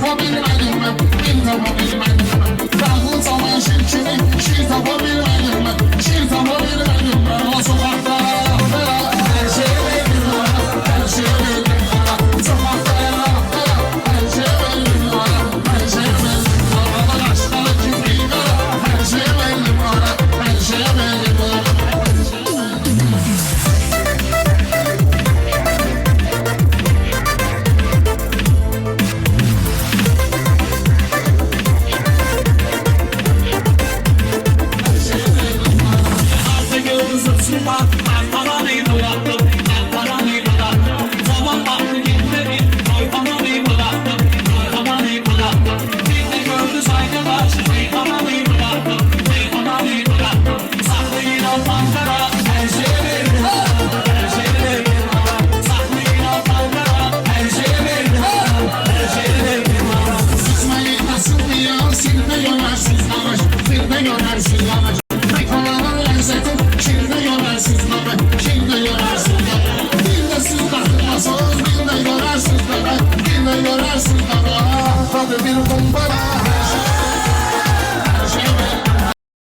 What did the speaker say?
tapabilmedim ben, bir tapabilmedim ben. Bıraktın zaman şirkini, şiir tapabilmedim ben, şiir tapabilmedim ben. O sokaklara, her şeyi verdim bana, her şeyi verdim bana. Sokaklara, her şeyi verdim bana, her şeyi verdim bana. Aşkları kimliği bana, her şeyi verdim bana, her şeyi verdim bana. Bir kumbara